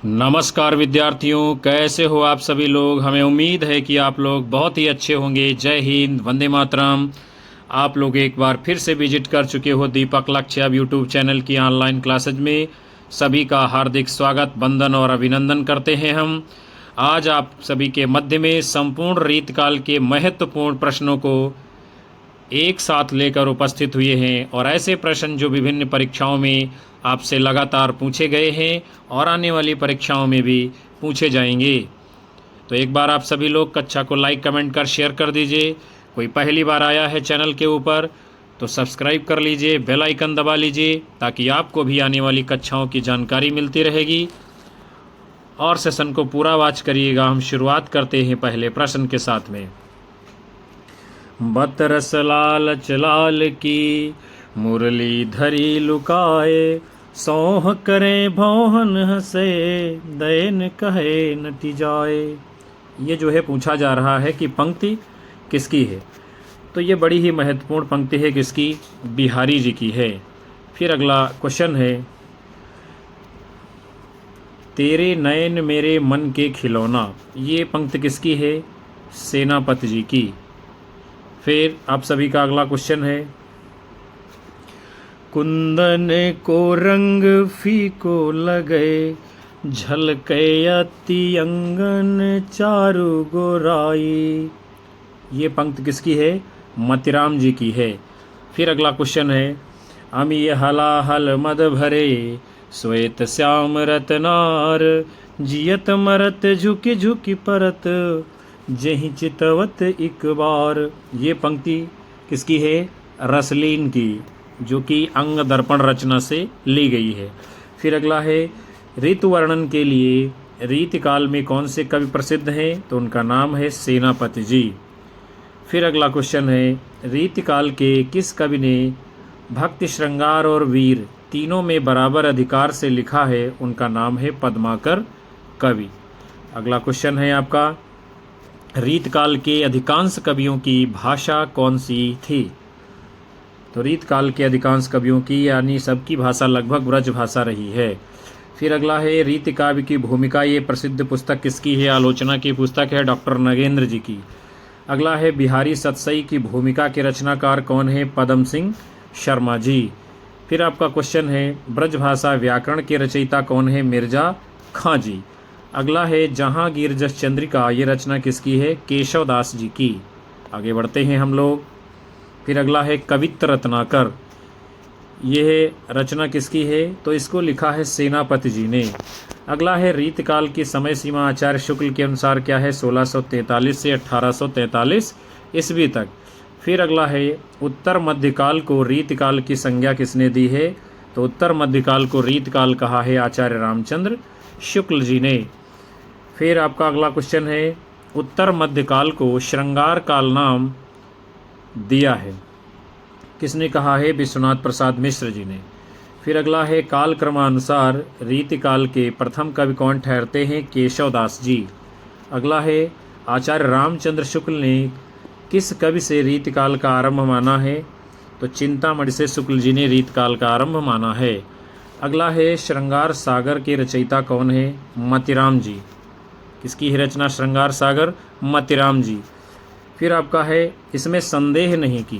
नमस्कार विद्यार्थियों, कैसे हो आप सभी लोग। हमें उम्मीद है कि आप लोग बहुत ही अच्छे होंगे। जय हिंद, वंदे मातरम। आप लोग एक बार फिर से विजिट कर चुके हो दीपक लक्ष्य यूट्यूब चैनल की ऑनलाइन क्लासेज में। सभी का हार्दिक स्वागत, वंदन और अभिनंदन करते हैं हम। आज आप सभी के मध्य में संपूर्ण रीतकाल के महत्वपूर्ण प्रश्नों को एक साथ लेकर उपस्थित हुए हैं और ऐसे प्रश्न जो विभिन्न परीक्षाओं में आपसे लगातार पूछे गए हैं और आने वाली परीक्षाओं में भी पूछे जाएंगे। तो एक बार आप सभी लोग कक्षा को लाइक, कमेंट कर शेयर कर दीजिए। कोई पहली बार आया है चैनल के ऊपर तो सब्सक्राइब कर लीजिए, बेल आइकन दबा लीजिए ताकि आपको भी आने वाली कक्षाओं की जानकारी मिलती रहेगी। और सेशन को पूरा वॉच करिएगा। हम शुरुआत करते हैं पहले प्रश्न के साथ में। बतरस लालच लाल की मुरली धरी लुकाए, सौह करे भौहन हंसे, दैन कहे नटी जाए। ये जो है पूछा जा रहा है कि पंक्ति किसकी है। तो ये बड़ी ही महत्वपूर्ण पंक्ति है, किसकी? बिहारी जी की है। फिर अगला क्वेश्चन है, तेरे नयन मेरे मन के खिलौना। ये पंक्ति किसकी है? सेनापति जी की। फिर आप सभी का अगला क्वेश्चन है, कुंदन को रंग फीको लगे, झलके अति अंगन चारु गोराई। ये पंक्ति किसकी है? मतिराम जी की है। फिर अगला क्वेश्चन है, अमी हलाहल मद भरे, श्वेत श्याम रतनार, जियत मरत झुकी झुकी परत, जही चितवत एक बार। ये पंक्ति किसकी है? रसलीन की, जो कि अंग दर्पण रचना से ली गई है। फिर अगला है, ऋतु वर्णन के लिए रीतिकाल में कौन से कवि प्रसिद्ध हैं? तो उनका नाम है सेनापति जी। फिर अगला क्वेश्चन है, रीतिकाल के किस कवि ने भक्ति, श्रृंगार और वीर तीनों में बराबर अधिकार से लिखा है? उनका नाम है पद्माकर कवि। अगला क्वेश्चन है आपका, रीतकाल के अधिकांश कवियों की भाषा कौन सी थी? तो रीतकाल के अधिकांश कवियों की यानी सबकी भाषा लगभग ब्रज भाषा रही है। फिर अगला है, रीति काव्य की भूमिका। ये प्रसिद्ध पुस्तक किसकी है? आलोचना की पुस्तक है डॉक्टर नगेंद्र जी की। अगला है, बिहारी सतसई की भूमिका के रचनाकार कौन है? पदम सिंह शर्मा जी। फिर आपका क्वेश्चन है, ब्रजभाषा व्याकरण के रचयिता कौन है? मिर्जा खां जी। अगला है, जहांगीर जस चंद्रिका। ये रचना किसकी है? केशव दास जी की। आगे बढ़ते हैं हम लोग। फिर अगला है, कवित्र रत्नाकर। यह रचना किसकी है? तो इसको लिखा है सेनापति जी ने। अगला है, रीतकाल की समय सीमा आचार्य शुक्ल के अनुसार क्या है? 1643 से 1843 ईस्वी तक। फिर अगला है, उत्तर मध्यकाल को रीतकाल की संज्ञा किसने दी है? तो उत्तर मध्यकाल को रीतकाल कहा है आचार्य रामचंद्र शुक्ल जी ने। फिर आपका अगला क्वेश्चन है, उत्तर मध्यकाल को श्रृंगार काल नाम दिया है, किसने कहा है? विश्वनाथ प्रसाद मिश्र जी ने। फिर अगला है, काल क्रमानुसार रीतिकाल के प्रथम कवि कौन ठहरते हैं? केशव दास जी। अगला है, आचार्य रामचंद्र शुक्ल ने किस कवि से रीतिकाल का आरंभ माना है? तो चिंतामणि से शुक्ल जी ने रीतकाल का आरंभ माना है। अगला है, श्रृंगार सागर के रचयिता कौन है? मतिराम जी। किसकी है रचना श्रृंगार सागर? मतिराम जी। फिर आपका है, इसमें संदेह नहीं कि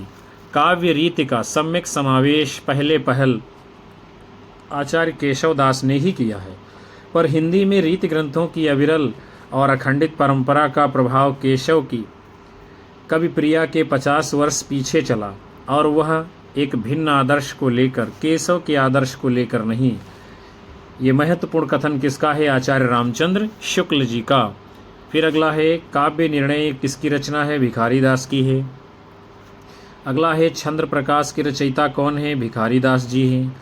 काव्य रीति का सम्यक समावेश पहले पहल आचार्य केशव दास ने ही किया है, पर हिंदी में रीति ग्रंथों की अविरल और अखंडित परंपरा का प्रभाव केशव की कवि प्रिया के 50 वर्ष पीछे चला और वह एक भिन्न आदर्श को लेकर, केशव के आदर्श को लेकर नहीं। ये महत्वपूर्ण कथन किसका है? आचार्य रामचंद्र शुक्ल जी का। फिर अगला है, काव्य निर्णय किसकी रचना है? भिखारी दास की है। अगला है, छंद्र प्रकाश के रचयिता कौन है? भिखारी दास जी हैं।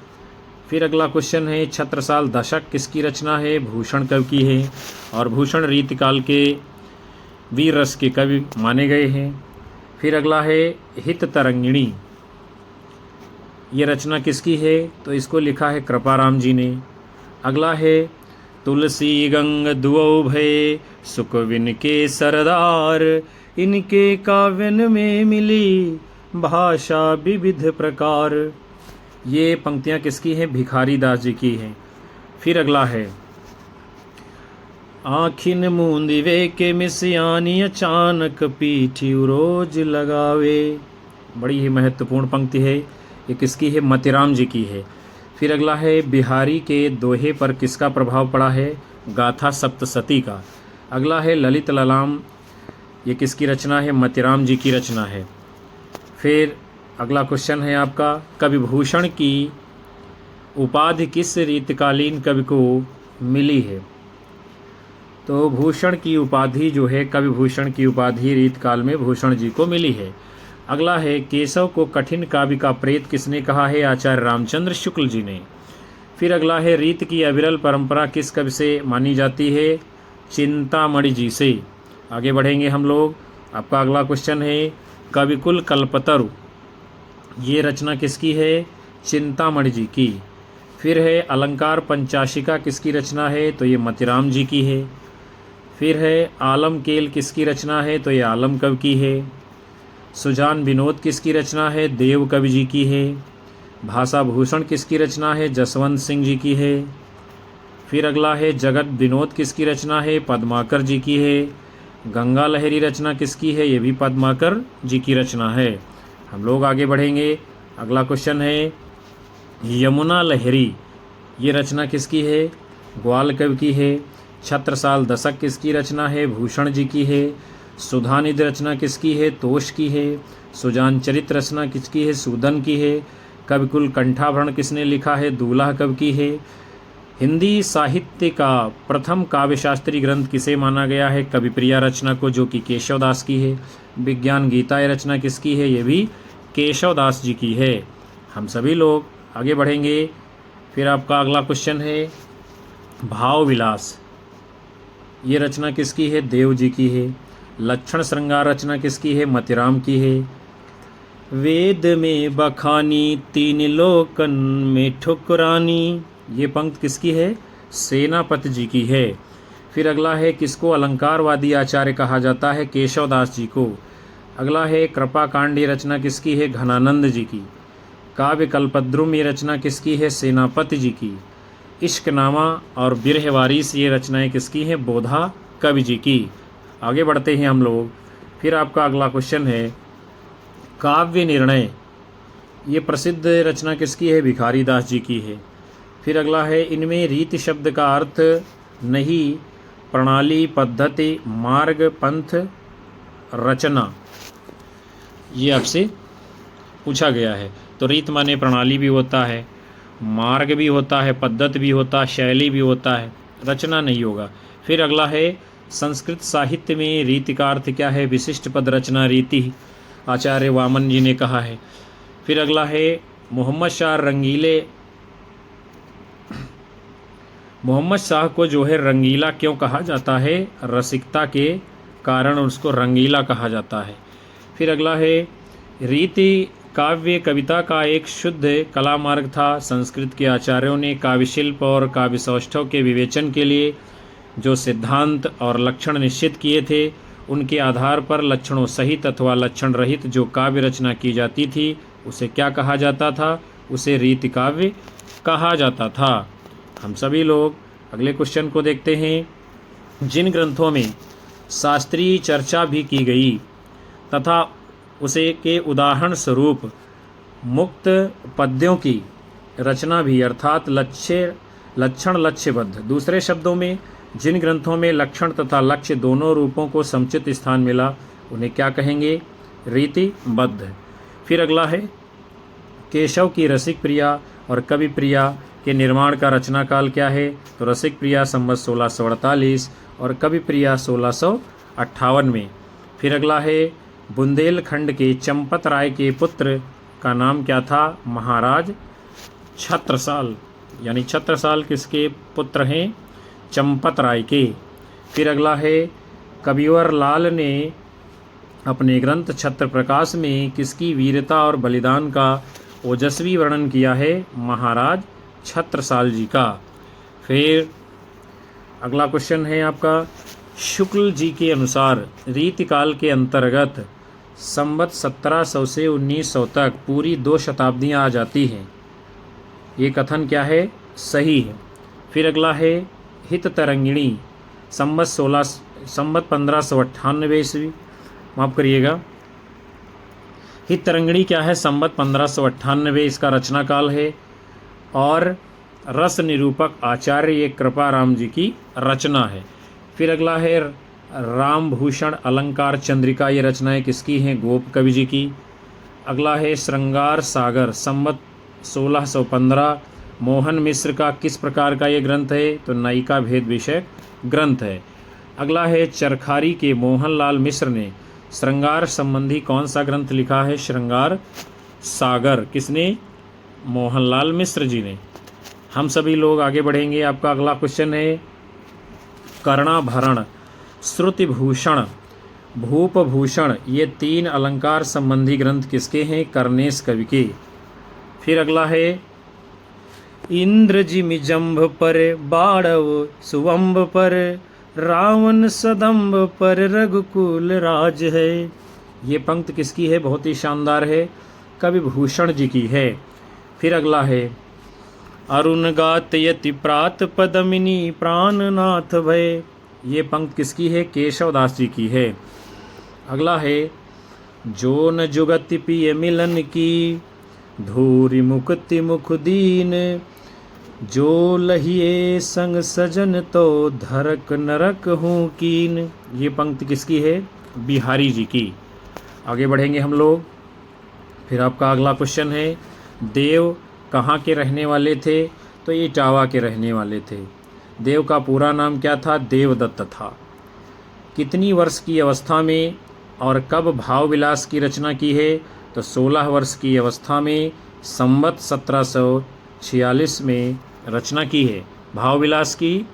फिर अगला क्वेश्चन है, छत्रसाल दशक किसकी रचना है? भूषण कवि की है और भूषण रीतिकाल के वीर रस के कवि माने गए हैं। फिर अगला है, हित तरंगिणी। ये रचना किसकी है? तो इसको लिखा है कृपाराम जी ने। अगला है, तुलसी गंग दुओ भय, सुख विन के सरदार, इनके काव्यन में मिली भाषा विविध प्रकार। ये पंक्तियाँ किसकी हैं? भिखारी दास जी की हैं। फिर अगला है, आखिन मूंदी वे के मिसियानी अचानक पीठी रोज लगावे। बड़ी ही महत्वपूर्ण पंक्ति है। ये किसकी है? मतिराम जी की है। फिर अगला है बिहारी के दोहे पर किसका प्रभाव पड़ा है? गाथा सप्तसती का। अगला है ललित ललाम, ये किसकी रचना है? मतिराम जी की रचना है। फिर अगला क्वेश्चन है आपका, कवि भूषण की उपाधि किस रीतकालीन कवि को मिली है? तो भूषण की उपाधि जो है, कवि भूषण की उपाधि रीतकाल में भूषण जी को मिली है। अगला है केशव को कठिन काव्य का प्रेत किसने कहा है? आचार्य रामचंद्र शुक्ल जी ने। फिर अगला है रीत की अविरल परंपरा किस कवि से मानी जाती है? चिंतामणि जी से। आगे बढ़ेंगे हम लोग। आपका अगला क्वेश्चन है कविकुल कल्पतरु, ये रचना किसकी है? चिंतामणि जी की। फिर है अलंकार पंचाशिका किसकी रचना है? तो ये मतिराम जी की है। फिर है आलम केल किसकी रचना है? तो ये आलम कवि की है। सुजान विनोद किसकी रचना है? देव कवि जी की है। भाषा भूषण किसकी रचना है? जसवंत सिंह जी की है। फिर अगला है जगत विनोद किसकी रचना है? पद्माकर जी की है। गंगा लहरी रचना किसकी है? ये भी पद्माकर जी की रचना है। हम लोग आगे बढ़ेंगे। अगला क्वेश्चन है यमुना लहरी, ये रचना किसकी है? ग्वाल कवि की है। छत्रसाल दशक किसकी रचना है? भूषण जी की है। सुधानिधि रचना किसकी है? तोष की है। सुजान चरित रचना किसकी है? सूदन की है। कविकुल कंठाभरण किसने लिखा है? दूल्हा कवि की है। हिंदी साहित्य का प्रथम काव्यशास्त्री ग्रंथ किसे माना गया है? कविप्रिया रचना को, जो कि केशवदास की है। विज्ञान गीता ये रचना किसकी है? ये भी केशवदास जी की है। हम सभी लोग आगे बढ़ेंगे। फिर आपका अगला क्वेश्चन है भाव विलास, ये रचना किसकी है? देव जी की है। लक्षण श्रृंगार रचना किसकी है? मतिराम की है। वेद में बखानी तीन लोकन में ठुकरानी, ये पंक्ति किसकी है? सेनापति जी की है। फिर अगला है किसको अलंकारवादी आचार्य कहा जाता है? केशवदास जी को। अगला है कृपा कांड, ये रचना किसकी है? घनानंद जी की। काव्य कल्पद्रुम, ये रचना किसकी है? सेनापति जी की। इश्कनामा और बिरहवारिस, ये रचनाएं किसकी हैं? बोधा कवि जी की। आगे बढ़ते हैं हम लोग। फिर आपका अगला क्वेश्चन है काव्य निर्णय, ये प्रसिद्ध रचना किसकी है? भिखारी दास जी की है। फिर अगला है इनमें रीति शब्द का अर्थ नहीं, प्रणाली, पद्धति, मार्ग, पंथ, रचना, ये आपसे पूछा गया है। तो रीत माने प्रणाली भी होता है, मार्ग भी होता है, पद्धति भी होता है, शैली भी होता है, रचना नहीं होगा। फिर अगला है संस्कृत साहित्य में रीति का अर्थ क्या है? विशिष्ट पद रचना रीति, आचार्य वामन जी ने कहा है। फिर अगला है मोहम्मद शाह को जो है रंगीला क्यों कहा जाता है? रसिकता के कारण उसको रंगीला कहा जाता है। फिर अगला है रीति काव्य कविता का एक शुद्ध कला मार्ग था। संस्कृत के आचार्यों ने काव्य शिल्प और काव्य सौष्ठव के विवेचन के लिए जो सिद्धांत और लक्षण निश्चित किए थे, उनके आधार पर लक्षणों सहित अथवा लक्षण रहित जो काव्य रचना की जाती थी उसे क्या कहा जाता था? उसे रीति काव्य कहा जाता था। हम सभी लोग अगले क्वेश्चन को देखते हैं। जिन ग्रंथों में शास्त्रीय चर्चा भी की गई तथा उसे के उदाहरण स्वरूप मुक्त पद्यों की रचना भी, अर्थात लक्षण लक्ष्यबद्ध, दूसरे शब्दों में जिन ग्रंथों में लक्षण तथा लक्ष्य दोनों रूपों को समुचित स्थान मिला उन्हें क्या कहेंगे? रीतिबद्ध। फिर अगला है केशव की रसिक प्रिया और कवि प्रिया के निर्माण का रचना काल क्या है? तो रसिक प्रिया संवत 1648 और कवि प्रिया 1658 में। फिर अगला है बुंदेलखंड के चंपत राय के पुत्र का नाम क्या था? महाराज छत्रसाल, यानी छत्रसाल किसके पुत्र हैं? चंपत राय के। फिर अगला है कविवर लाल ने अपने ग्रंथ छत्र प्रकाश में किसकी वीरता और बलिदान का ओजस्वी वर्णन किया है? महाराज छत्रसाल जी का। फिर अगला क्वेश्चन है आपका शुक्ल जी के अनुसार रीतिकाल के अंतर्गत संवत 1700 से 1900 तक पूरी 2 शताब्दियां आ जाती हैं, ये कथन क्या है? सही है। फिर अगला है हित तरंगिणी संवत 1598 ईस्वी, माफ़ करिएगा। हित तरंगिणी क्या है? संवत 1598 इसका रचना काल है। और रस निरूपक आचार्य ये कृपाराम जी की रचना है। फिर अगला है रामभूषण अलंकार चंद्रिका, ये रचनाएं किसकी हैं? गोप कवि जी की। अगला है श्रृंगार सागर संवत 1615, मोहन मिश्र का किस प्रकार का ये ग्रंथ है? तो नायिका भेद विषय ग्रंथ है। अगला है चरखारी के मोहनलाल मिश्र ने श्रृंगार संबंधी कौन सा ग्रंथ लिखा है? श्रृंगार सागर। किसने? मोहनलाल मिश्र जी ने। हम सभी लोग आगे बढ़ेंगे। आपका अगला क्वेश्चन है कर्णाभरण, श्रुतिभूषण, भूपभूषण, ये 3 अलंकार संबंधी ग्रंथ किसके हैं? कर्णेश कवि के। फिर अगला है इंद्रजिमि जंभ पर बाड़व सुवंभ पर, रावण सदंभ पर रघुकुल राज है। ये पंक्ति किसकी है? बहुत ही शानदार है, कवि भूषण जी की है। फिर अगला है अरुण गातयति प्रात पदमिनी प्राणनाथ भय, ये पंक्ति किसकी है? केशवदास जी की है। अगला है जो न जुगति पिय मिलन की, धूरि मुक्ति मुख दीन, जो लहिए संग सजन तो धरक नरक हूँ कीन, ये पंक्ति किसकी है? बिहारी जी की। आगे बढ़ेंगे हम लोग। फिर आपका अगला क्वेश्चन है देव कहाँ के रहने वाले थे? तो ये इटावा के रहने वाले थे। देव का पूरा नाम क्या था? देवदत्त था। कितनी वर्ष की अवस्था में और कब भाव विलास की रचना की है? तो 16 वर्ष की अवस्था में संवत 1746 में रचना की है भाव विलास की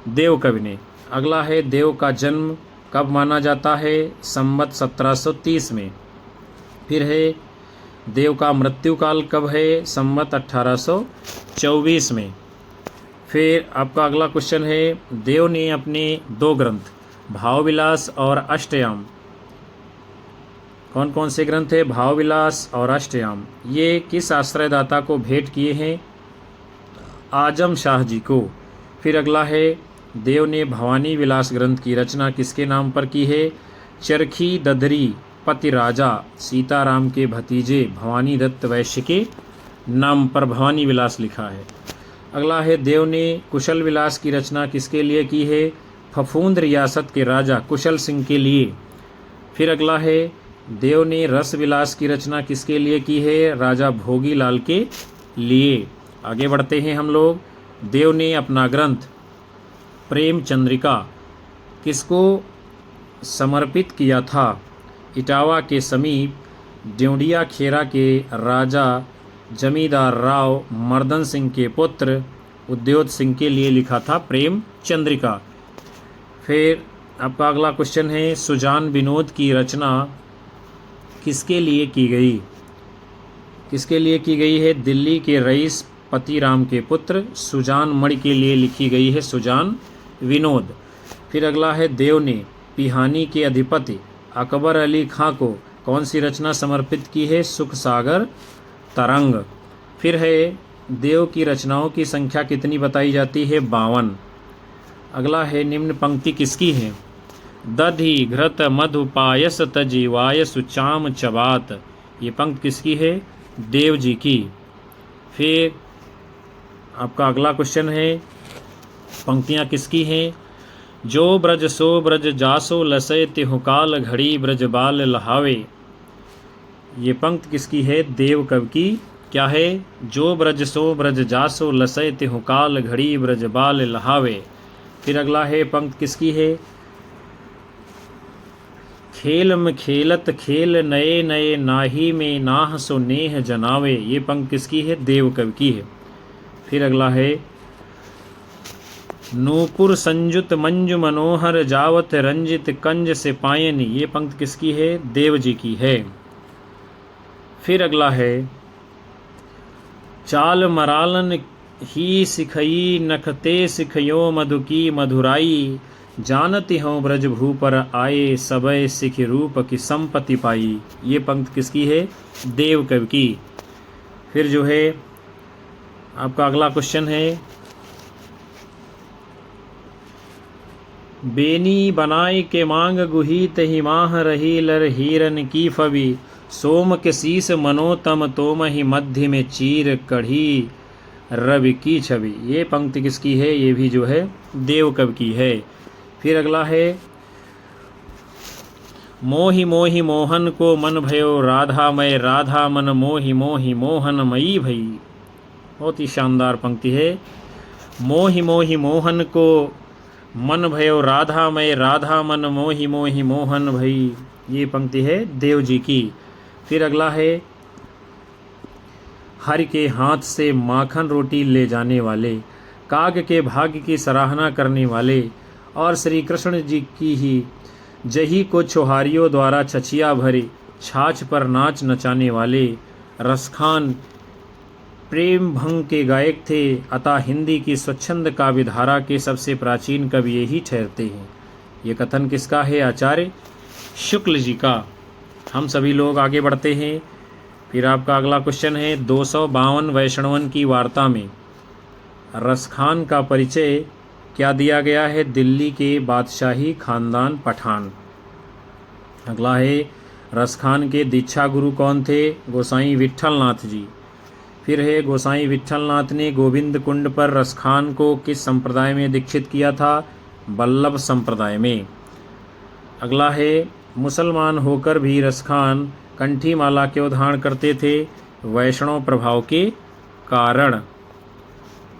देव कवि ने। अगला है देव का जन्म कब माना जाता है? संवत 1730 में। फिर है देव का मृत्यु काल कब है? संवत 1824 में। फिर आपका अगला क्वेश्चन है देव ने अपने 2 ग्रंथ भाव विलास और अष्टयाम, कौन कौन से ग्रंथ है? भाव विलास और अष्टयाम, ये किस आश्रयदाता को भेंट किए हैं? आजम शाह जी को। फिर अगला है देव ने भवानी विलास ग्रंथ की रचना किसके नाम पर की है? चरखी ददरी पति राजा सीताराम के भतीजे भवानी दत्त वैश्य के नाम पर भवानी विलास लिखा है। अगला है देव ने कुशल विलास की रचना किसके लिए की है? फफूंद रियासत के राजा कुशल सिंह के लिए। फिर अगला है देव ने रस विलास की रचना किसके लिए की है? राजा भोगी लाल के लिए। आगे बढ़ते हैं हम लोग। देव ने अपना ग्रंथ प्रेम चंद्रिका किसको समर्पित किया था? इटावा के समीप ड्योंडिया खेरा के राजा जमींदार राव मर्दन सिंह के पुत्र उद्योत सिंह के लिए लिखा था प्रेम चंद्रिका। फिर आपका अगला क्वेश्चन है सुजान विनोद की रचना किसके लिए की गई? किसके लिए की गई है? दिल्ली के रईस पतिराम के पुत्र सुजान मणि के लिए लिखी गई है सुजान विनोद। फिर अगला है देव ने पिहानी के अधिपति अकबर अली खां को कौन सी रचना समर्पित की है? सुख सागर तरंग। फिर है देव की रचनाओं की संख्या कितनी बताई जाती है? 52। अगला है निम्न पंक्ति किसकी है? दधि घृत मधु पायस तजी वायसु चाम चबात, ये पंक्ति किसकी है? देव जी की। फिर आपका अगला क्वेश्चन है पंक्तियाँ किसकी हैं? जो ब्रज सो ब्रज जासो लसय तिहु काल घड़ी ब्रज बाल लहावे, ये पंक्ति किसकी है? देव कवि की। क्या है? जो ब्रज सो ब्रज जासो लसय तिहु काल घड़ी ब्रज बाल लहावे। फिर अगला है पंक्ति किसकी है? खेल में खेलत खेल नए नए नाही में नाह सो नेह जनावे, ये पंक्ति किसकी है? देव कवि की है। फिर अगला है नूपुर संजुत मंजु मनोहर जावत रंजित कंज से पायन, ये पंक्ति किसकी है? देव जी की है। फिर अगला है चाल मरालन ही सिखई नखते सिखयो मधु की मधुराई, जानती हूँ ब्रज भू पर आए सबय सिख रूप की संपत्ति पाई, ये पंक्ति किसकी है? देव कवि की। फिर जो है आपका अगला क्वेश्चन है बेनी बनाए के मांग गुही तहि माह रही लर हीरन की फबी सोम के शीस मनोतम तोम ही मध्य में चीर कढ़ी रवि की छवि। ये पंक्ति किसकी है? ये भी जो है देव कवि की है। फिर अगला है मोहि मोहि मोहन को मन भयो राधामय राधा मन मोहि मोहि मोहन मई भई। बहुत ही शानदार पंक्ति है। मोहि मोहि मोहन को मन भयो राधामय राधा मन मोहि मोहि मोहन भई। ये पंक्ति है देव जी की। फिर अगला है हरि के हाथ से माखन रोटी ले जाने वाले, काग के भाग्य की सराहना करने वाले और श्री कृष्ण जी की ही जही को छोहारियों द्वारा छछिया भरे छाछ पर नाच नचाने वाले रसखान प्रेम भंग के गायक थे। अतः हिंदी की स्वच्छंद काव्यधारा के सबसे प्राचीन कवि यही ठहरते हैं। ये कथन किसका है? आचार्य शुक्ल जी का। हम सभी लोग आगे बढ़ते हैं। फिर आपका अगला क्वेश्चन है 252 वैष्णवन की वार्ता में रसखान का परिचय क्या दिया गया है? दिल्ली के बादशाही खानदान पठान। अगला है रसखान के दीक्षा गुरु कौन थे? गोसाई विट्ठलनाथ जी। फिर है गोसाई विट्ठलनाथ ने गोविंद कुंड पर रसखान को किस संप्रदाय में दीक्षित किया था? वल्लभ संप्रदाय में। अगला है मुसलमान होकर भी रसखान कंठी माला क्यों धारण करते थे? वैष्णव प्रभाव के कारण।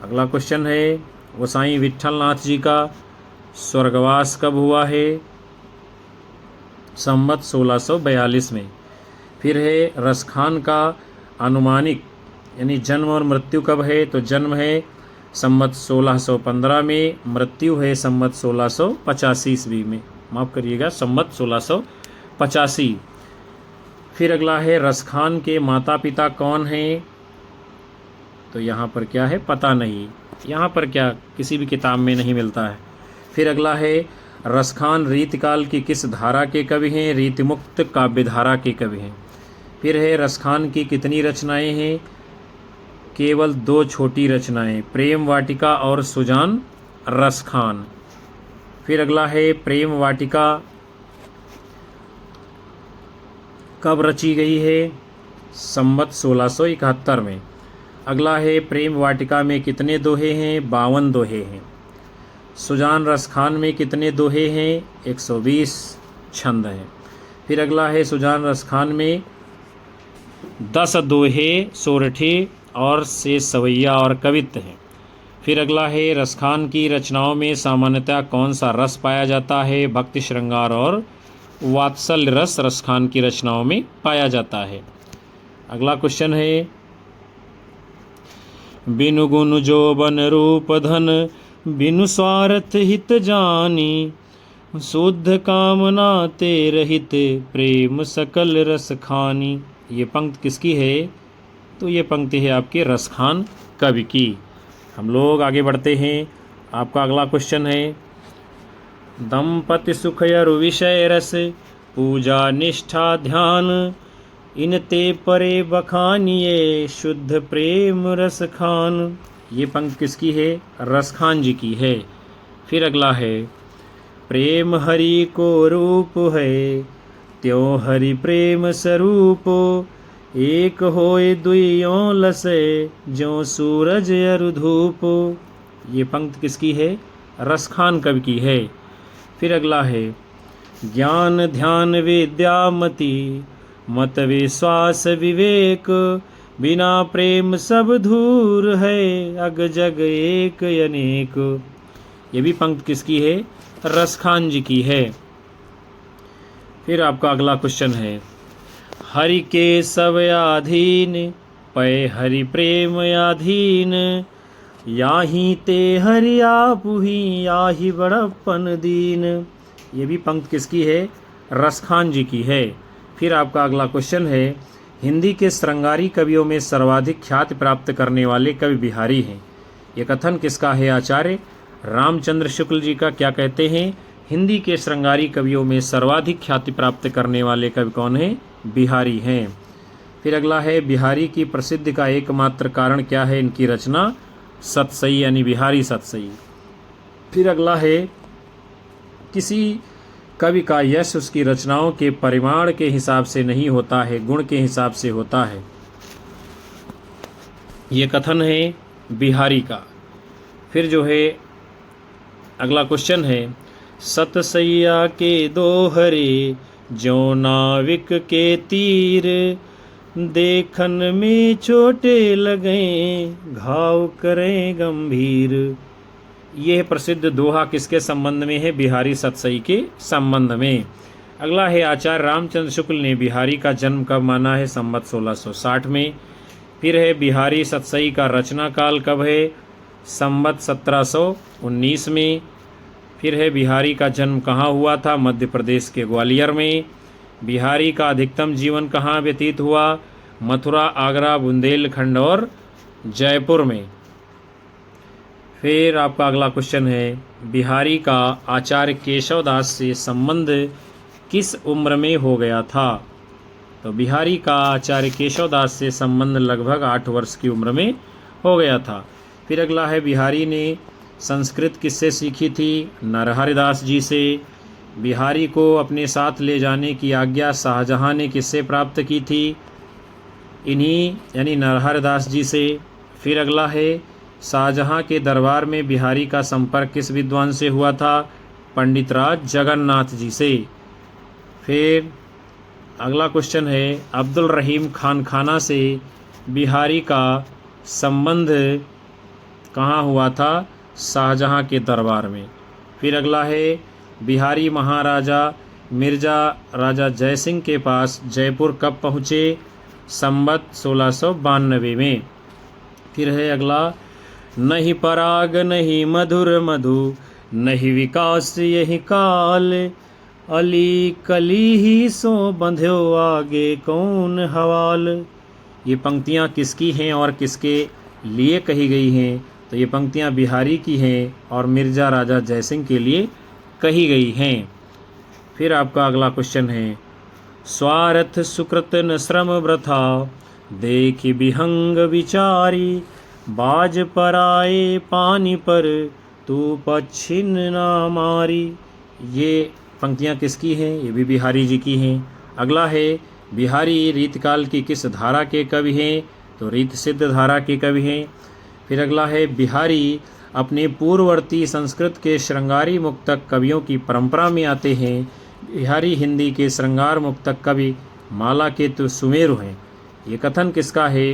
अगला क्वेश्चन है गोसाई विट्ठलनाथ जी का स्वर्गवास कब हुआ है? संवत 1642 में। फिर है रसखान का अनुमानिक यानी जन्म और मृत्यु कब है? तो जन्म है संवत 1615 में, मृत्यु है संवत 1685 ईस्वी में। माफ़ करिएगा, संवत 1685। फिर अगला है रसखान के माता पिता कौन हैं? तो यहाँ पर क्या है? पता नहीं। यहाँ पर क्या किसी भी किताब में नहीं मिलता है। फिर अगला है रसखान रीतिकाल की किस धारा के कवि हैं? रीतिमुक्त काव्यधारा के कवि हैं। फिर है रसखान की कितनी रचनाएं हैं? केवल 2 छोटी रचनाएं, प्रेम वाटिका और सुजान रसखान। फिर अगला है प्रेम वाटिका कब रची गई है? संवत 1671 में। अगला है प्रेम वाटिका में कितने दोहे हैं? 52 दोहे हैं। सुजान रसखान में कितने दोहे हैं? 120 छंद हैं। फिर अगला है सुजान रसखान में 10 दोहे, सोरठे और से सवैया और कवित्त हैं। फिर अगला है रसखान की रचनाओं में सामान्यतः कौन सा रस पाया जाता है? भक्ति श्रृंगार और वात्सल्य रस रसखान की रचनाओं में पाया जाता है। अगला क्वेश्चन है बिनु गुण जोबन रूप धन बिनु स्वार्थ हित जानी शुद्ध कामना ते रहित प्रेम सकल रस खानी। ये पंक्ति किसकी है? तो ये पंक्ति है आपके रसखान कवि की। हम लोग आगे बढ़ते हैं। आपका अगला क्वेश्चन है दंपति सुख अरु विषय रस पूजा निष्ठा ध्यान इनते परे बखानिए शुद्ध प्रेम रस खान। ये पंक्ति किसकी है? रसखान जी की है। फिर अगला है प्रेम हरि को रूप है त्यों हरि प्रेम स्वरूप एक होए दुइयों लसे ज्यों सूरज अरु धूप। ये पंक्ति किसकी है? रसखान कवि की है। फिर अगला है ज्ञान ध्यान विद्यामति मत विश्वास विवेक बिना प्रेम सब धूर है अग जग एक अनेक। ये भी पंक्ति किसकी है? रसखान जी की है। फिर आपका अगला क्वेश्चन है हरि के सब आधीन पय हरि प्रेम आधीन याही ते हरि आपुही याही बड़प्पन दीन। ये भी पंक्ति किसकी है? रसखान जी की है। फिर आपका अगला क्वेश्चन है हिंदी के श्रृंगारी कवियों में सर्वाधिक ख्याति प्राप्त करने वाले कवि बिहारी हैं। ये कथन किसका है? आचार्य रामचंद्र शुक्ल जी का। क्या कहते हैं? हिंदी के श्रृंगारी कवियों में सर्वाधिक ख्याति प्राप्त करने वाले कवि कौन हैं? बिहारी हैं। फिर अगला है बिहारी की प्रसिद्धि का एकमात्र कारण क्या है? इनकी रचना सतसई यानी बिहारी सतसई। फिर अगला है किसी कवि का यश उसकी रचनाओं के परिमाण के हिसाब से नहीं होता है, गुण के हिसाब से होता है। ये कथन है बिहारी का। फिर जो है अगला क्वेश्चन है, सतसैया के दोहरे ज्यों नाविक के तीर, देखन में छोटे लगे घाव करें गंभीर। यह प्रसिद्ध दोहा किसके संबंध में है? बिहारी सतसई के संबंध में। अगला है, आचार्य रामचंद्र शुक्ल ने बिहारी का जन्म कब माना है? संवत 1660 में। फिर है, बिहारी सतसई का रचना काल कब है? संवत 1719 में। फिर है, बिहारी का जन्म कहाँ हुआ था? मध्य प्रदेश के ग्वालियर में। बिहारी का अधिकतम जीवन कहाँ व्यतीत हुआ? मथुरा, आगरा, बुंदेलखंड और जयपुर में। फिर आपका अगला क्वेश्चन है, बिहारी का आचार्य केशवदास से संबंध किस उम्र में हो गया था? तो बिहारी का आचार्य केशवदास से संबंध लगभग 8 वर्ष की उम्र में हो गया था। फिर अगला है, बिहारी ने संस्कृत किससे सीखी थी? नरहरिदास जी से। बिहारी को अपने साथ ले जाने की आज्ञा शाहजहां ने किससे प्राप्त की थी? इन्हीं यानी नरहरिदास जी से। फिर अगला है, शाहजहां के दरबार में बिहारी का संपर्क किस विद्वान से हुआ था? पंडित राज जगन्नाथ जी से। फिर अगला क्वेश्चन है, अब्दुल रहीम खान खाना से बिहारी का संबंध कहाँ हुआ था? शाहजहां के दरबार में। फिर अगला है, बिहारी महाराजा मिर्जा राजा जयसिंह के पास जयपुर कब पहुँचे? संवत 1692 में। फिर है अगला, नहीं पराग नहीं मधुर मधु, नहीं विकास यही काल, अली कली ही सो बंध्यो आगे कौन हवाल। ये पंक्तियाँ किसकी हैं और किसके लिए कही गई हैं? तो ये पंक्तियाँ बिहारी की हैं और मिर्जा राजा जयसिंह के लिए कही गई हैं। फिर आपका अगला क्वेश्चन है, स्वार्थ सुकृत न श्रम वृथा, देखि विहंग विचारी, बाज पराए पानी पर तू पच्छिन ना मारी। ये पंक्तियाँ किसकी हैं? ये भी बिहारी जी की हैं। अगला है, बिहारी रीतकाल की किस धारा के कवि हैं? तो रीत सिद्ध धारा के कवि हैं। फिर अगला है, बिहारी अपने पूर्ववर्ती संस्कृत के श्रृंगारी मुक्तक कवियों की परंपरा में आते हैं। बिहारी हिंदी के श्रृंगार मुक्तक कवि माला के तो सुमेरु हैं। ये कथन किसका है?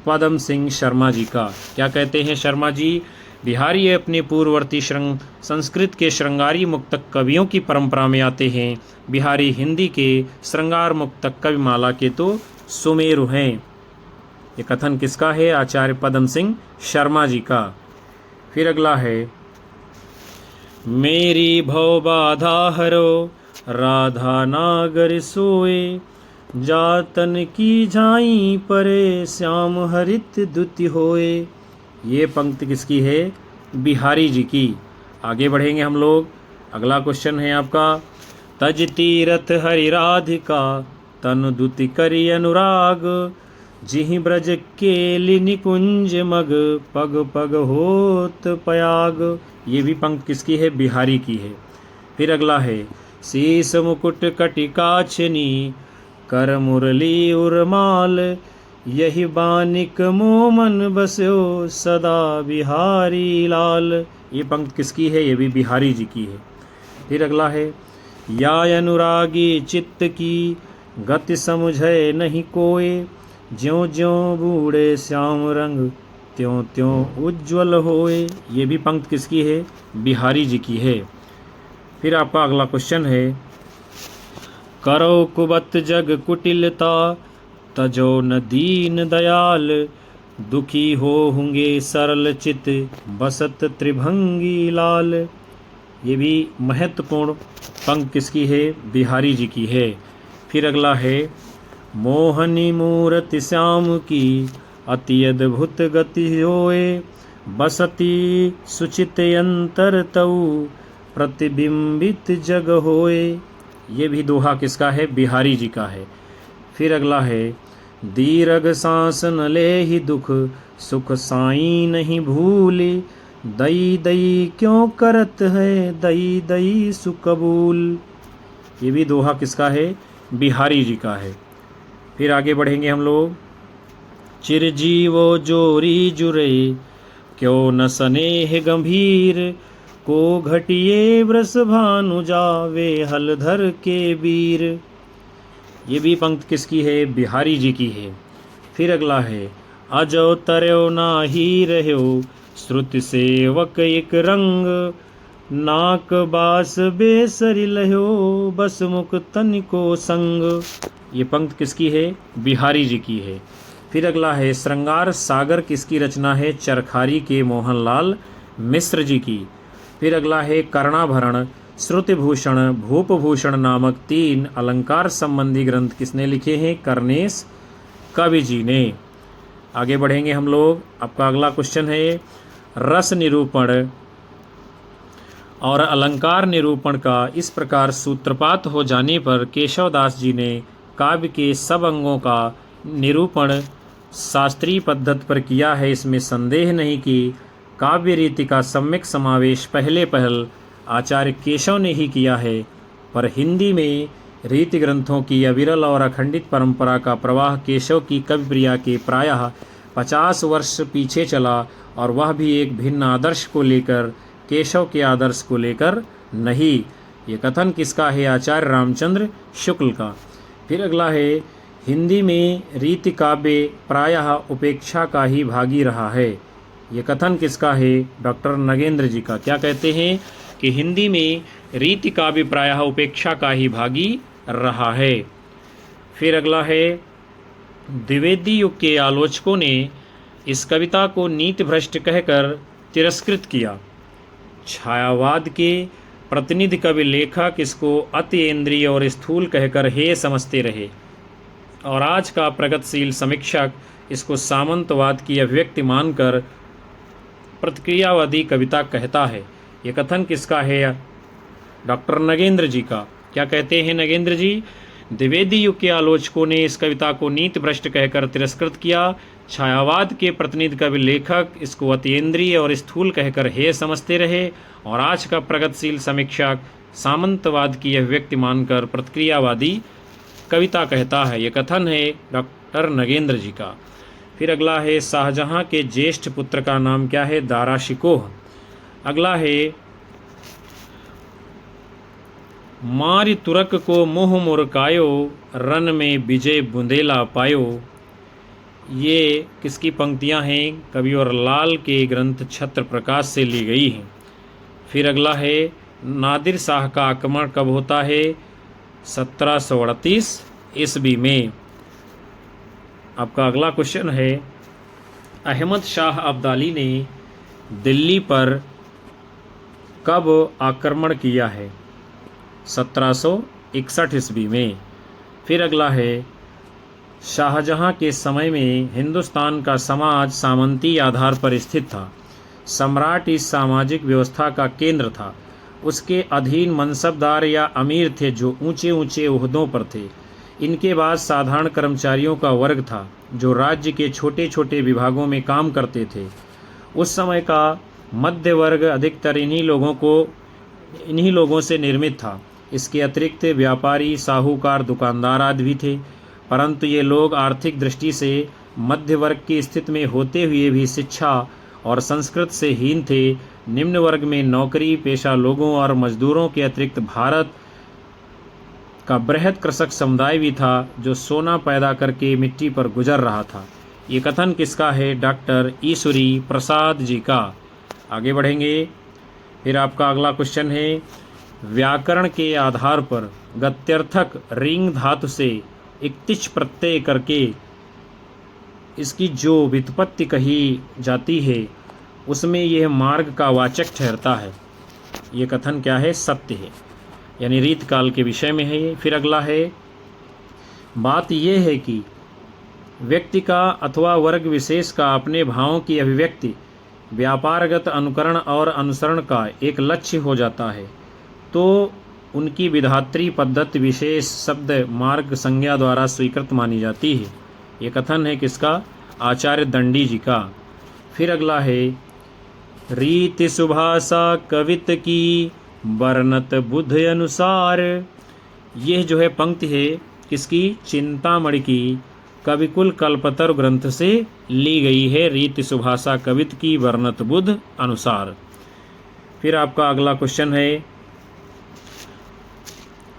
पदम सिंह शर्मा जी का। क्या कहते हैं शर्मा जी? बिहारी अपने पूर्ववर्ती संस्कृत के श्रृंगारी मुक्तक कवियों की परंपरा में आते हैं। बिहारी हिंदी के श्रृंगार मुक्तक कवि माला के तो सुमेरु हैं। ये कथन किसका है? आचार्य पदम सिंह शर्मा जी का। फिर अगला है, मेरी भव बाधा हरो, राधा नागर सोए, जातन की झाई परे श्याम हरित दुति होए। ये पंक्ति किसकी है? बिहारी जी की। आगे बढ़ेंगे हम लोग। अगला क्वेश्चन है आपका, तज तीरथ हरि राधिका, तन दुति करि अनुराग, जिहि ब्रज केलि निकुंज मग, पग पग होत पयाग। ये भी पंक्ति किसकी है? बिहारी की है। फिर अगला है, शीस मुकुट कटिकाछनी, कर मुरली उर्माल, यही बानिक मोमन बस्यो सदा बिहारी लाल। ये पंक्ति किसकी है? ये भी बिहारी जी की है। फिर अगला है, या अनुरागी चित्त की, गति समझे नहीं कोय, ज्यों ज्यों बूढ़े श्याम रंग, त्यों त्यों उज्ज्वल होए। ये भी पंक्ति किसकी है? बिहारी जी की है। फिर आपका अगला क्वेश्चन है, करो कुबत जग कुटिलता, तजो न दीन दयाल, दुखी होंगे सरल चित, बसत त्रिभंगी लाल। ये भी महत्वपूर्ण पंक्ति किसकी है? बिहारी जी की है। फिर अगला है, मोहनी मूरति श्याम की, अति अद्भुत गति होए, बसती सुचित अंतर तऊ, प्रतिबिंबित जग होए। ये भी दोहा किसका है? बिहारी जी का है। फिर अगला है, दीर्घ सांस न ले ही दुख, सुख साई नहीं भूली, दई दई क्यों करत है दई दई सुकबूल। ये भी दोहा किसका है? बिहारी जी का है। फिर आगे बढ़ेंगे हम लोग। चिरजीवो जोरी जुरे क्यों न स्नेह गंभीर, को घटिए वृष भानु जावे हलधर के वीर। ये भी पंक्ति किसकी है? बिहारी जी की है। फिर अगला है, अजो तरयो नाही रह्यो श्रुति सेवक एक रंग, नाक बास बेसरि लह्यो बस मुख तनिको संग। ये पंक्ति किसकी है? बिहारी जी की है। फिर अगला है, श्रृंगार सागर किसकी रचना है? चरखारी के मोहनलाल मिश्र जी की। फिर अगला है, कर्णाभरण श्रुतिभूषण भूपभूषण नामक 3 अलंकार संबंधी ग्रंथ किसने लिखे हैं? कर्णेश कवि जी ने। आगे बढ़ेंगे हम लोग। आपका अगला क्वेश्चन है, रस निरूपण और अलंकार निरूपण का इस प्रकार सूत्रपात हो जाने पर केशवदास जी ने काव्य के सब अंगों का निरूपण शास्त्रीय पद्धति पर किया है। इसमें संदेह नहीं कि काव्य रीति का सम्यक समावेश पहले पहल आचार्य केशव ने ही किया है, पर हिंदी में रीति ग्रंथों की अविरल और अखंडित परंपरा का प्रवाह केशव की कविप्रिया के प्रायः 50 वर्ष पीछे चला, और वह भी एक भिन्न आदर्श को लेकर, केशव के आदर्श को लेकर नहीं। ये कथन किसका है? आचार्य रामचंद्र शुक्ल का। फिर अगला है, हिंदी में रीति काव्य प्रायः उपेक्षा का ही भागी रहा है। ये कथन किसका है? डॉक्टर नगेंद्र जी का। क्या कहते हैं कि हिंदी में रीति काव्य प्रायः उपेक्षा का ही भागी रहा है। फिर अगला है, द्विवेदी युग के आलोचकों ने इस कविता को नीति भ्रष्ट कहकर तिरस्कृत किया। छायावाद के प्रतिनिधि कवि लेखक इसको अतीन्द्रिय और स्थूल कहकर हेय समझते रहे, और आज का प्रगतिशील समीक्षक इसको सामंतवाद की अभिव्यक्ति मानकर प्रतिक्रियावादी कविता कहता है। ये कथन किसका है? डॉक्टर नगेंद्र जी का। क्या कहते हैं नगेंद्र जी? द्विवेदी युग के आलोचकों ने इस कविता को नीति भ्रष्ट कहकर तिरस्कृत किया। छायावाद के प्रतिनिधि कवि लेखक इसको अतीन्द्रिय और स्थूल कहकर हेय समझते रहे, और आज का प्रगतिशील समीक्षक सामंतवाद की अभिव्यक्ति मानकर प्रतिक्रियावादी कविता कहता है। ये कथन है डॉक्टर नगेंद्र जी का। फिर अगला है, शाहजहां के ज्येष्ठ पुत्र का नाम क्या है? दारा शिकोह। अगला है, मारि तुरक को मोह मुरकायो रन में विजय बुंदेला पायो। ये किसकी पंक्तियां हैं? कवि और लाल के ग्रंथ छत्र प्रकाश से ली गई हैं। फिर अगला है, नादिर शाह का आक्रमण कब होता है? 1738 ईस्वी में। आपका अगला क्वेश्चन है, अहमद शाह अब्दाली ने दिल्ली पर कब आक्रमण किया है? 1761 ईस्वी में। फिर अगला है, शाहजहां के समय में हिंदुस्तान का समाज सामंती आधार पर स्थित था। सम्राट इस सामाजिक व्यवस्था का केंद्र था। उसके अधीन मनसबदार या अमीर थे जो ऊंचे ऊंचे ओहदों पर थे। इनके बाद साधारण कर्मचारियों का वर्ग था जो राज्य के छोटे छोटे विभागों में काम करते थे। उस समय का मध्य वर्ग अधिकतर इन्हीं लोगों से निर्मित था। इसके अतिरिक्त व्यापारी, साहूकार, दुकानदार आदि भी थे, परंतु ये लोग आर्थिक दृष्टि से मध्य वर्ग की स्थिति में होते हुए भी शिक्षा और संस्कृत से हीन थे। निम्न वर्ग में नौकरी पेशा लोगों और मजदूरों के अतिरिक्त भारत का बृहद कृषक समुदाय भी था जो सोना पैदा करके मिट्टी पर गुजर रहा था। ये कथन किसका है? डॉक्टर ईश्वरी प्रसाद जी का। आगे बढ़ेंगे। फिर आपका अगला क्वेश्चन है, व्याकरण के आधार पर गत्यर्थक रिंग धातु से इक्तिच प्रत्यय करके इसकी जो व्युत्पत्ति कही जाती है उसमें यह मार्ग का वाचक ठहरता है। ये कथन क्या है? सत्य है, यानी रीत काल के विषय में है ये। फिर अगला है, बात यह है कि व्यक्ति का अथवा वर्ग विशेष का अपने भावों की अभिव्यक्ति व्यापारगत अनुकरण और अनुसरण का एक लक्ष्य हो जाता है तो उनकी विधात्री पद्धति विशेष शब्द मार्ग संज्ञा द्वारा स्वीकृत मानी जाती है। ये कथन है किसका? आचार्य दंडी जी का। फिर अगला है, रीति सुभाषा कवित की वर्णत बुध अनुसार। यह जो है पंक्ति है किसकी? चिंतामणि की कविकुल कल्पतरु ग्रंथ से ली गई है। रीति सुभाषा कवित की वर्णत बुध अनुसार। फिर आपका अगला क्वेश्चन है,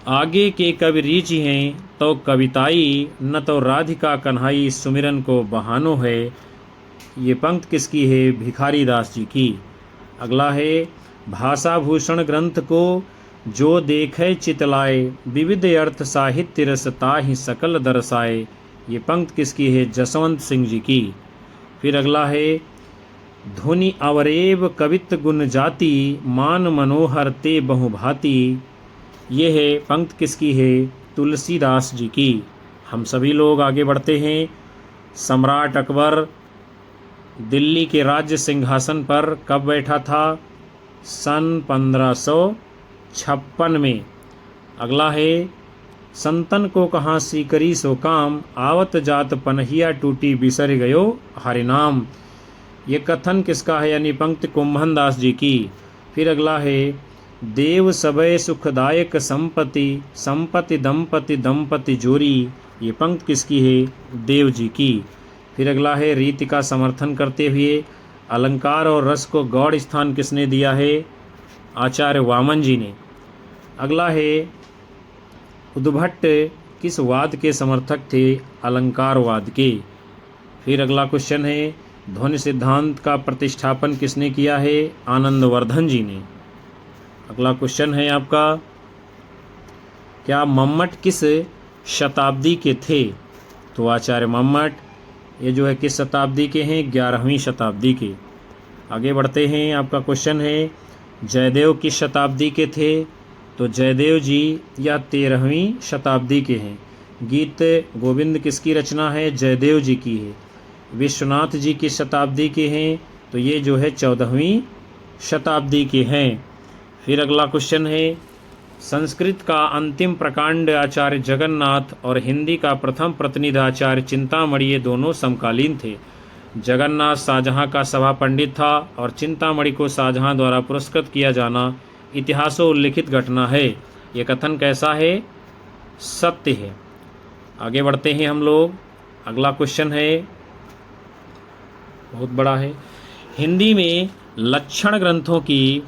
आगे के कवि रीचि हैं तो कविताई, न तो राधिका कन्हाई सुमिरन को बहानो है। ये पंक्ति किसकी है? भिखारी दास जी की। अगला है, भाषा भूषण ग्रंथ को जो देखे चितलाए, विविध अर्थ साहित्य रस ताहि सकल दर्शाए। ये पंक्ति किसकी है? जसवंत सिंह जी की। फिर अगला है, धुनि अवरेव कवित गुण जाति, मान मनोहर ते बहुभांति। ये है पंक्ति किसकी है? तुलसीदास जी की। हम सभी लोग आगे बढ़ते हैं। सम्राट अकबर दिल्ली के राज्य सिंहासन पर कब बैठा था? सन 1556 में। अगला है, संतन को कहाँ सीकरी सो काम, आवत जात पनहिया टूटी बिसर गयो हरिनाम। ये कथन किसका है? यानी पंक्ति कुंभन दास जी की। फिर अगला है, देव सबय सुखदायक संपत्ति, संपत्ति दंपति दंपति जोरी। ये पंक्ति किसकी है? देव जी की। फिर अगला है, रीति का समर्थन करते हुए अलंकार और रस को गौड़ स्थान किसने दिया है? आचार्य वामन जी ने। अगला है, उद्भट किस वाद के समर्थक थे? अलंकारवाद के। फिर अगला क्वेश्चन है, ध्वनि सिद्धांत का प्रतिष्ठापन किसने किया है? आनंदवर्धन जी ने। अगला क्वेश्चन है आपका, क्या मम्मट किस शताब्दी के थे? तो आचार्य मम्मट ये जो है किस शताब्दी के हैं? 11वीं शताब्दी के। आगे बढ़ते हैं। आपका क्वेश्चन है, जयदेव किस शताब्दी के थे? तो जयदेव जी या 13वीं शताब्दी के हैं। गीत गोविंद किसकी रचना है? जयदेव जी की है। विश्वनाथ जी किस शताब्दी के हैं? तो ये जो है 14वीं शताब्दी के हैं। फिर अगला क्वेश्चन है, संस्कृत का अंतिम प्रकांड आचार्य जगन्नाथ और हिंदी का प्रथम प्रतिनिधि आचार्य चिंतामणि, ये दोनों समकालीन थे। जगन्नाथ शाहजहां का सभा पंडित था और चिंतामणि को शाहजहां द्वारा पुरस्कृत किया जाना इतिहासों उल्लिखित घटना है। ये कथन कैसा है? सत्य है। आगे बढ़ते हैं हम लोग। अगला क्वेश्चन है, बहुत बड़ा है। हिंदी में लक्षण ग्रंथों की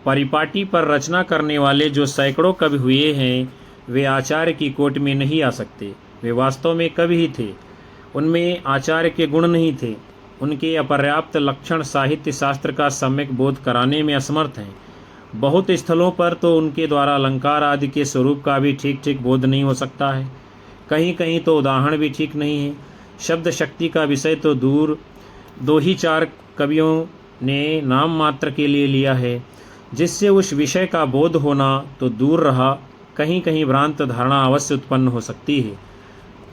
परिपाटी पर रचना करने वाले जो सैकड़ों कवि हुए हैं, वे आचार्य की कोट में नहीं आ सकते। वे वास्तव में कवि ही थे। उनमें आचार्य के गुण नहीं थे। उनके अपर्याप्त लक्षण साहित्य शास्त्र का सम्यक बोध कराने में असमर्थ हैं। बहुत स्थलों पर तो उनके द्वारा अलंकार आदि के स्वरूप का भी ठीक ठीक बोध नहीं हो सकता है। कहीं कहीं तो उदाहरण भी ठीक नहीं है। शब्द शक्ति का विषय तो दूर, 2 ही 4 कवियों ने नाम मात्र के लिए लिया है, जिससे उस विषय का बोध होना तो दूर रहा, कहीं कहीं भ्रांत धारणा अवश्य उत्पन्न हो सकती है।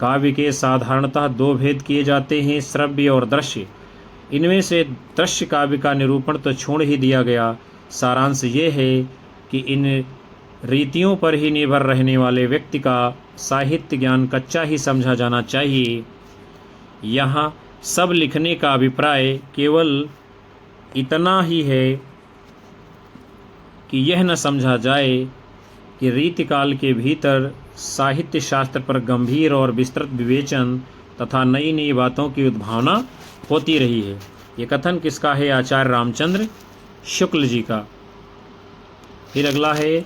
काव्य के साधारणतः 2 भेद किए जाते हैं, श्रव्य और दृश्य। इनमें से दृश्य काव्य का निरूपण तो छोड़ ही दिया गया। सारांश ये है कि इन रीतियों पर ही निर्भर रहने वाले व्यक्ति का साहित्य ज्ञान कच्चा ही समझा जाना चाहिए। यहाँ सब लिखने का अभिप्राय केवल इतना ही है कि यह न समझा जाए कि रीतिकाल के भीतर साहित्य शास्त्र पर गंभीर और विस्तृत विवेचन तथा नई नई बातों की उद्भावना होती रही है। ये कथन किसका है? आचार्य रामचंद्र शुक्ल जी का। फिर अगला है,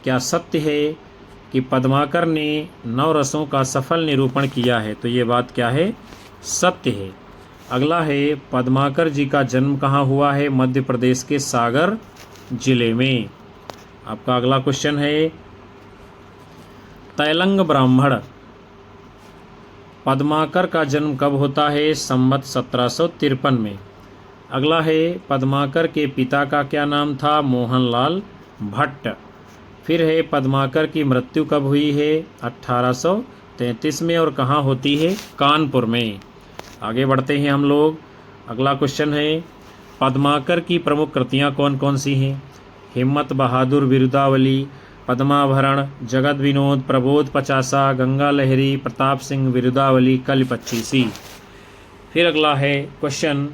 क्या सत्य है कि पद्माकर ने 9 रसों का सफल निरूपण किया है? तो ये बात क्या है? सत्य है। अगला है, पद्माकर जी का जन्म कहाँ हुआ है? मध्य प्रदेश के सागर जिले में। आपका अगला क्वेश्चन है, तैलंग ब्राह्मण पद्माकर का जन्म कब होता है? संवत 1753 में। अगला है, पद्माकर के पिता का क्या नाम था? मोहनलाल भट्ट। फिर है, पद्माकर की मृत्यु कब हुई है? 1833 में। और कहाँ होती है? कानपुर में। आगे बढ़ते हैं हम लोग। अगला क्वेश्चन है, पद्माकर की प्रमुख कृतियाँ कौन कौन सी हैं? हिम्मत बहादुर विरुदावली, पद्माभरण, जगत विनोद, प्रबोध 50, गंगा लहरी, प्रताप सिंह विरुदावली, कल 25। फिर अगला है क्वेश्चन,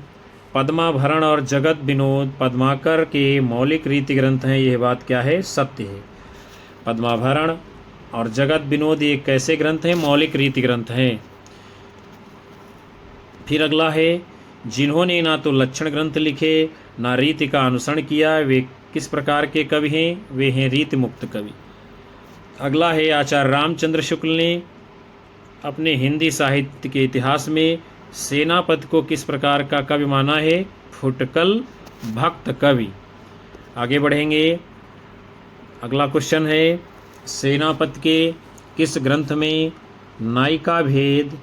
पद्माभरण और जगत विनोद पद्माकर के मौलिक रीति ग्रंथ हैं, यह बात क्या है? सत्य है। पद्माभरण और जगत विनोद ये कैसे ग्रंथ हैं? मौलिक रीति ग्रंथ हैं। फिर अगला है, जिन्होंने ना तो लक्षण ग्रंथ लिखे ना रीति का अनुसरण किया, वे किस प्रकार के कवि हैं? वे हैं रीति मुक्त कवि। अगला है, आचार्य रामचंद्र शुक्ल ने अपने हिंदी साहित्य के इतिहास में सेनापति को किस प्रकार का कवि माना है? फुटकल भक्त कवि। आगे बढ़ेंगे। अगला क्वेश्चन है, सेनापति के किस ग्रंथ में नायिका भेद,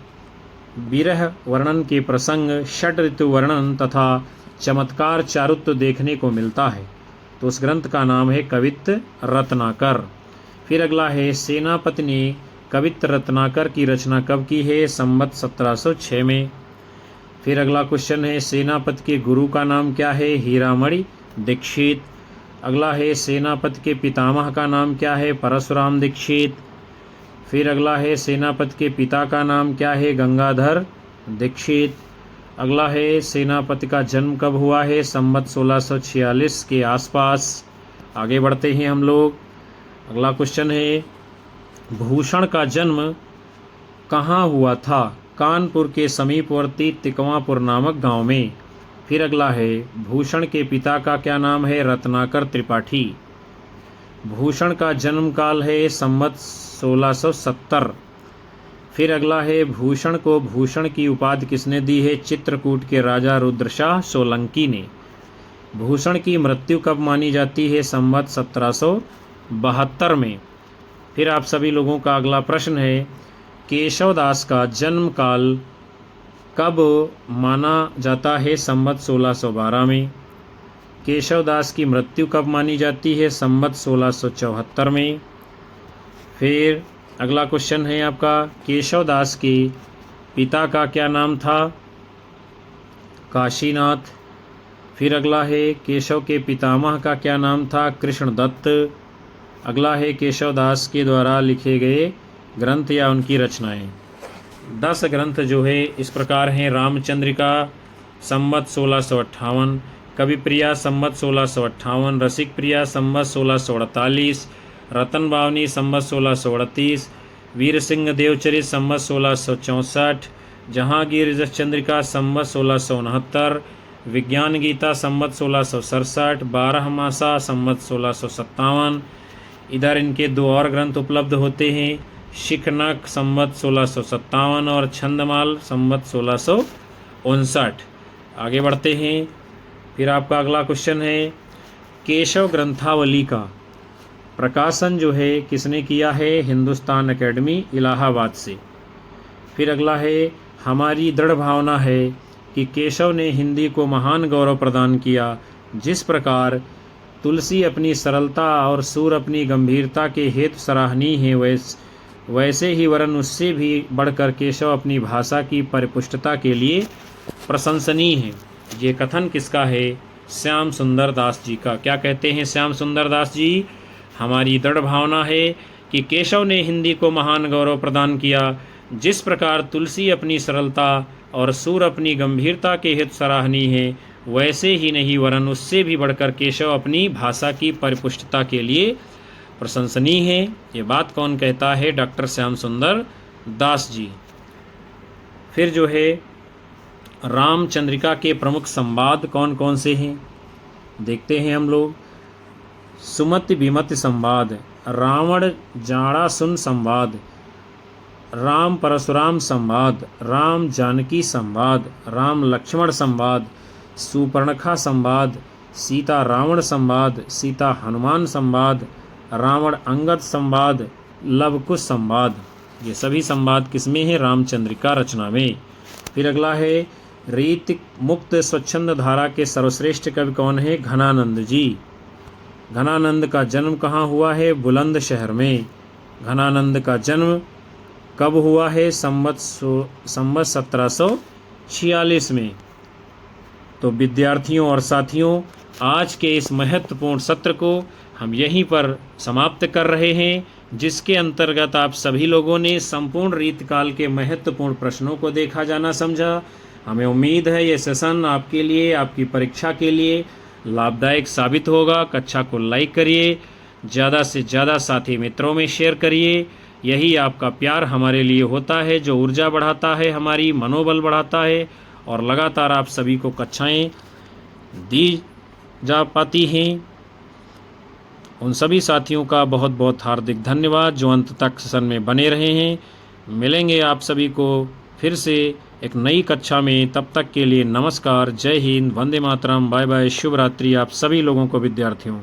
विरह वर्णन के प्रसंग, षट ऋतु वर्णन तथा चमत्कार चारुत्व देखने को मिलता है? तो उस ग्रंथ का नाम है कवित्त रत्नाकर। फिर अगला है, सेनापति ने कवित्त रत्नाकर की रचना कब की है? संवत 1706 में। फिर अगला क्वेश्चन है, सेनापति के गुरु का नाम क्या है? हीरामणि दीक्षित। अगला है, सेनापति के पितामह का नाम क्या है? परशुराम दीक्षित। फिर अगला है, सेनापति के पिता का नाम क्या है? गंगाधर दीक्षित। अगला है, सेनापति का जन्म कब हुआ है? संवत 1646 के आसपास। आगे बढ़ते हैं हम लोग। अगला क्वेश्चन है, भूषण का जन्म कहाँ हुआ था? कानपुर के समीपवर्ती तिकवापुर नामक गांव में। फिर अगला है, भूषण के पिता का क्या नाम है? रत्नाकर त्रिपाठी। भूषण का जन्म काल है संवत 1670। फिर अगला है, भूषण को भूषण की उपाधि किसने दी है? चित्रकूट के राजा रुद्रशाह सोलंकी ने। भूषण की मृत्यु कब मानी जाती है? संवत 1772 में। फिर आप सभी लोगों का अगला प्रश्न है, केशवदास का जन्म काल कब माना जाता है? संवत 1612 में। केशवदास की मृत्यु कब मानी जाती है? संवत 1674 में। फिर अगला क्वेश्चन है आपका, केशवदास के पिता का क्या नाम था? काशीनाथ। फिर अगला है, केशव के पितामह का क्या नाम था? कृष्णदत्त। अगला है, केशवदास के द्वारा लिखे गए ग्रंथ या उनकी रचनाएं। 10 ग्रंथ जो है इस प्रकार हैं, रामचंद्रिका संवत 1658, कविप्रिया संवत 1658, रसिक प्रिया संवत 1648, रतन बावनी संवत 1638, वीर सिंह देवचरित संवत 1664, जहांगीर चंद्रिका संवत 1669, विज्ञान गीता संवत 1667, 12 मासा संवत 1657। इधर इनके 2 और ग्रंथ उपलब्ध होते हैं, शिखनक संवत 1657 और छंदमाल संवत 1659। आगे बढ़ते हैं। फिर आपका अगला क्वेश्चन है, केशव ग्रंथावली का प्रकाशन जो है किसने किया है? हिंदुस्तान एकेडमी इलाहाबाद से। फिर अगला है, हमारी दृढ़ भावना है कि केशव ने हिंदी को महान गौरव प्रदान किया, जिस प्रकार तुलसी अपनी सरलता और सूर अपनी गंभीरता के हेतु सराहनीय है, वैसे ही वरन उससे भी बढ़कर केशव अपनी भाषा की परिपुष्टता के लिए प्रशंसनीय है। ये कथन किसका है? श्याम सुंदर दास जी का। क्या कहते हैं श्याम सुंदर दास जी? हमारी दृढ़ भावना है कि केशव ने हिंदी को महान गौरव प्रदान किया, जिस प्रकार तुलसी अपनी सरलता और सूर अपनी गंभीरता के हेतु सराहनीय है, वैसे ही नहीं वरन उससे भी बढ़कर केशव अपनी भाषा की परिपुष्टता के लिए प्रशंसनीय है। ये बात कौन कहता है? डॉक्टर श्याम सुंदर दास जी। फिर जो है, रामचंद्रिका के प्रमुख संवाद कौन कौन से हैं देखते हैं हम लोग। सुमति विमति संवाद, रावण जाड़ा सुन संवाद, राम परशुराम संवाद, राम जानकी संवाद, राम लक्ष्मण संवाद, सुपर्णखा संवाद, सीता रावण संवाद, सीता हनुमान संवाद, रावण अंगद संवाद, लवकुश संवाद। ये सभी संवाद किसमें है? रामचंद्रिका रचना में। फिर अगला है, रीति मुक्त स्वच्छंद धारा के सर्वश्रेष्ठ कवि कौन है? घनानंद जी। घनानंद का जन्म कहाँ हुआ है? बुलंदशहर में। घनानंद का जन्म कब हुआ है? संवत 1746 में। तो विद्यार्थियों और साथियों, आज के इस महत्वपूर्ण सत्र को हम यहीं पर समाप्त कर रहे हैं, जिसके अंतर्गत आप सभी लोगों ने संपूर्ण रीतकाल के महत्वपूर्ण प्रश्नों को देखा जाना समझा। हमें उम्मीद है ये सेशन आपके लिए, आपकी परीक्षा के लिए लाभदायक साबित होगा। कक्षा को लाइक करिए, ज़्यादा से ज़्यादा साथी मित्रों में शेयर करिए। यही आपका प्यार हमारे लिए होता है, जो ऊर्जा बढ़ाता है, हमारी मनोबल बढ़ाता है और लगातार आप सभी को कक्षाएं दी जा पाती हैं। उन सभी साथियों का बहुत बहुत हार्दिक धन्यवाद जो अंत तक सेशन में बने रहे हैं। मिलेंगे आप सभी को फिर से एक नई कक्षा में। तब तक के लिए नमस्कार, जय हिंद, वंदे मातरम, बाय बाय, शुभ रात्रि आप सभी लोगों को विद्यार्थियों।